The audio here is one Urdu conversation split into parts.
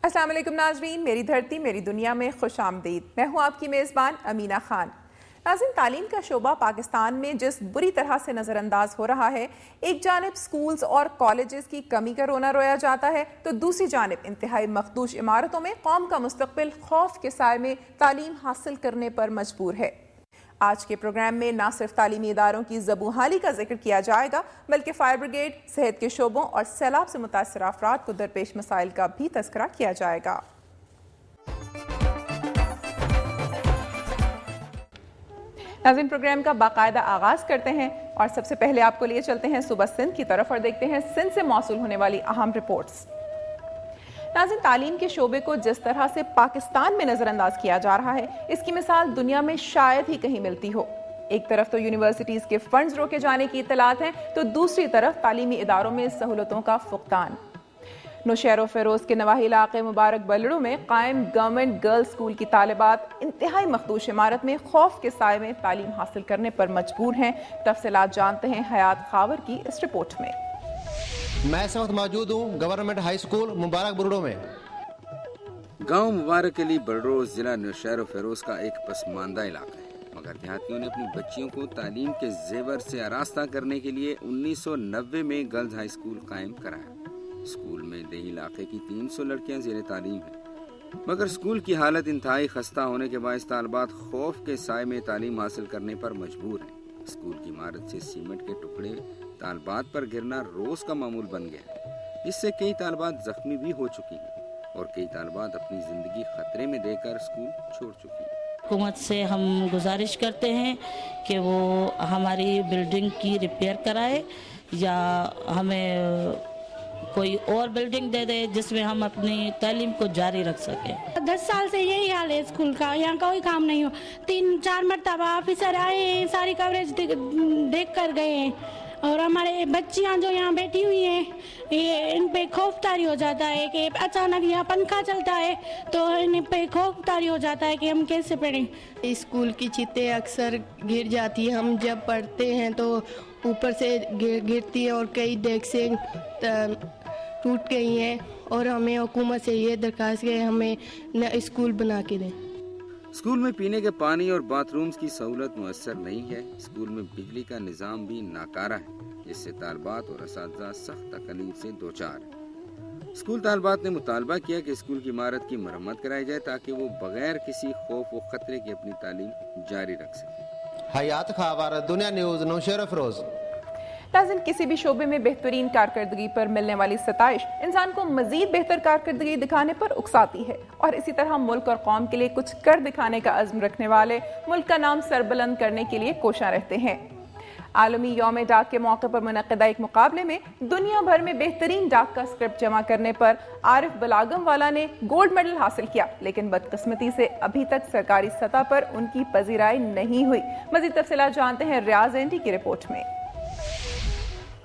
السلام علیکم ناظرین، میری دھرتی میری دنیا میں خوش آمدید۔ میں ہوں آپ کی میزبان امینہ خان۔ ناظرین، تعلیم کا شعبہ پاکستان میں جس بری طرح سے نظر انداز ہو رہا ہے، ایک جانب سکولز اور کالجز کی کمی کا رونا رویا جاتا ہے تو دوسری جانب انتہائی مخدوش عمارتوں میں قوم کا مستقبل خوف کے سائے میں تعلیم حاصل کرنے پر مجبور ہے۔ آج کے پروگرام میں نہ صرف تعلیمی اداروں کی زبوں حالی کا ذکر کیا جائے گا بلکہ فائر بریگیڈ، صحت کے شعبوں اور سیلاب سے متاثرہ افراد کو درپیش مسائل کا بھی تذکرہ کیا جائے گا۔ ناظرین، پروگرام کا باقاعدہ آغاز کرتے ہیں اور سب سے پہلے آپ کو لیے چلتے ہیں صوبہ سندھ کی طرف اور دیکھتے ہیں سندھ سے موصول ہونے والی اہم رپورٹس۔ ناظرین، تعلیم کے شعبے کو جس طرح سے پاکستان میں نظر انداز کیا جا رہا ہے، اس کی مثال دنیا میں شاید ہی کہیں ملتی ہو۔ ایک طرف تو یونیورسٹیز کے فنڈز روکے جانے کی اطلاعات ہیں تو دوسری طرف تعلیمی اداروں میں سہولتوں کا فقدان۔ نوشہر و فیروز کے نواحی علاقے مبارک بلڑوں میں قائم گورنمنٹ گرلز اسکول کی طالبات انتہائی مخدوش عمارت میں خوف کے سائے میں تعلیم حاصل کرنے پر مجبور ہیں۔ تفصیلات جانتے ہیں حیات خاور کی اس رپورٹ میں۔ میں اس وقت موجود ہوں گورنمنٹ ہائی اسکول مبارک بلڑوں میں۔ گاؤں مبارک علی بلڑو ضلع نوشہر و فیروز کا ایک پسماندہ علاقہ ہے، مگر دیہاتیوں نے اپنی بچیوں کو تعلیم کے زیور سے آراستہ کرنے کے لیے 1990 میں گرلز ہائی اسکول قائم کرایا۔ اسکول میں دیہی علاقے کی 300 لڑکیاں زیر تعلیم ہیں، مگر اسکول کی حالت انتہائی خستہ ہونے کے باعث طالبات خوف کے سائے میں تعلیم حاصل کرنے پر مجبور ہیں۔ اسکول کی عمارت سے سیمنٹ کے ٹکڑے طالبات پر گرنا روز کا معمول بن گیا ہے، جس سے کئی طالبات زخمی بھی ہو چکی ہیں اور کئی طالبات اپنی زندگی خطرے میں دے کر اسکول چھوڑ چکی ہیں۔ حکومت سے ہم گزارش کرتے ہیں کہ وہ ہماری بلڈنگ کی ریپیئر کرائے یا ہمیں کوئی اور بلڈنگ دے دے جس میں ہم اپنی تعلیم کو جاری رکھ سکیں۔ 10 سال سے یہی حال ہے اسکول کا، یہاں کوئی کام نہیں ہو۔ 3-4 مرتبہ آفیسر آئے ہیں، ساری کوریج دیکھ کر گئے ہیں اور ہمارے بچیاں جو یہاں بیٹھی ہوئی ہیں یہ ان پہ خوف طاری ہو جاتا ہے کہ اچانک یہاں پنکھا چلتا ہے تو ان پہ خوف طاری ہو جاتا ہے کہ ہم کیسے پڑھیں۔ اسکول کی چھتیں اکثر گر جاتی ہیں، ہم جب پڑھتے ہیں تو اوپر سے گرتی ہے اور کئی ڈیسکیں ٹوٹ گئی ہیں اور ہمیں حکومت سے یہ درخواست ہے ہمیں اسکول بنا کے دیں۔ اسکول میں پینے کے پانی اور باتھ رومز کی سہولت میسر نہیں ہے۔ اسکول میں بجلی کا نظام بھی ناکارہ ہے، جس سے طالبات اور اساتذہ سخت تکلیف سے دوچار ہیں۔ اسکول طالبات نے مطالبہ کیا کہ اسکول کی عمارت کی مرمت کرائی جائے تاکہ وہ بغیر کسی خوف و خطرے کے اپنی تعلیم جاری رکھ سکیں۔ حیات خاور، دنیا نیوز، نوشہر و فیروز۔ ناظرین، کسی بھی شعبے میں بہترین کارکردگی پر ملنے والی ستائش انسان کو مزید بہتر کارکردگی دکھانے پر اکساتی ہے، اور اسی طرح ملک اور قوم کے لیے کچھ کر دکھانے کا عزم رکھنے والے ملک کا نام سربلند کرنے کے لیے کوشاں رہتے ہیں۔ عالمی یوم ڈاک کے موقع پر منعقدہ ایک مقابلے میں دنیا بھر میں بہترین ڈاک کا اسکرپٹ جمع کرنے پر عارف بلاگم والا نے گولڈ میڈل حاصل کیا، لیکن بدقسمتی سے ابھی تک سرکاری سطح پر ان کی پذیرائی نہیں ہوئی۔ مزید تفصیلات جانتے ہیں ریاض اینڈی کی رپورٹ میں۔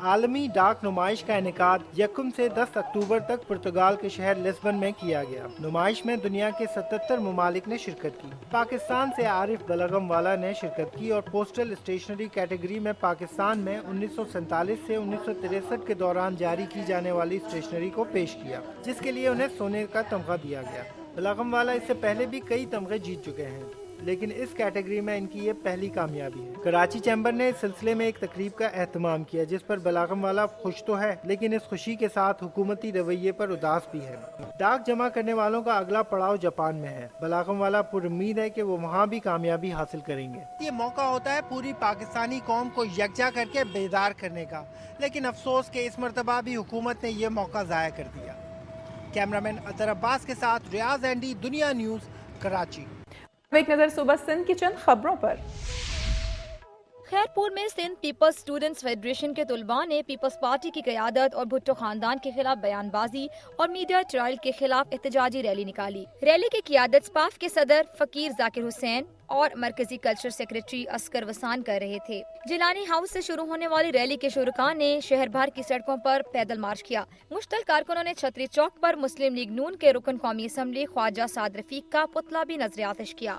عالمی ڈاک نمائش کا انعقاد 1 سے 10 اکتوبر تک پرتگال کے شہر لسبن میں کیا گیا۔ نمائش میں دنیا کے 77 ممالک نے شرکت کی۔ پاکستان سے عارف بلغم والا نے شرکت کی اور پوسٹل اسٹیشنری کیٹیگری میں پاکستان میں 1947 سے 1963 کے دوران جاری کی جانے والی اسٹیشنری کو پیش کیا، جس کے لیے انہیں سونے کا تمغہ دیا گیا۔ بلغم والا اس سے پہلے بھی کئی تمغے جیت چکے ہیں، لیکن اس کیٹیگری میں ان کی یہ پہلی کامیابی ہے۔ کراچی چیمبر نے اس سلسلے میں ایک تقریب کا اہتمام کیا جس پر بلاغم والا خوش تو ہے، لیکن اس خوشی کے ساتھ حکومتی رویے پر اداس بھی ہے۔ ڈاک جمع کرنے والوں کا اگلا پڑاؤ جاپان میں ہے۔ بلاغم والا پر امید ہے کہ وہ وہاں بھی کامیابی حاصل کریں گے۔ یہ موقع ہوتا ہے پوری پاکستانی قوم کو یکجا کر کے بیدار کرنے کا، لیکن افسوس کہ اس مرتبہ بھی حکومت نے یہ موقع ضائع کر دیا۔ کیمرامین اطہر عباس کے ساتھ ریاض اینڈی، دنیا نیوز، کراچی۔ ایک نظر صوبہ سندھ کی چند خبروں پر۔ خیرپور میں سندھ پیپلز اسٹوڈنٹس فیڈریشن کے طلباء نے پیپلز پارٹی کی قیادت اور بھٹو خاندان کے خلاف بیان بازی اور میڈیا ٹرائل کے خلاف احتجاجی ریلی نکالی۔ ریلی کی قیادت سپاف کے صدر فقیر ذاکر حسین اور مرکزی کلچر سیکریٹری اسکر وسان کر رہے تھے۔ جیلانی ہاؤس سے شروع ہونے والی ریلی کے شرکاء نے شہر بھر کی سڑکوں پر پیدل مارچ کیا۔ مشتل کارکنوں نے چھتری چوک پر مسلم لیگ نون کے رکن قومی اسمبلی خواجہ سعد رفیق کا پتلا بھی نظر آتش کیا۔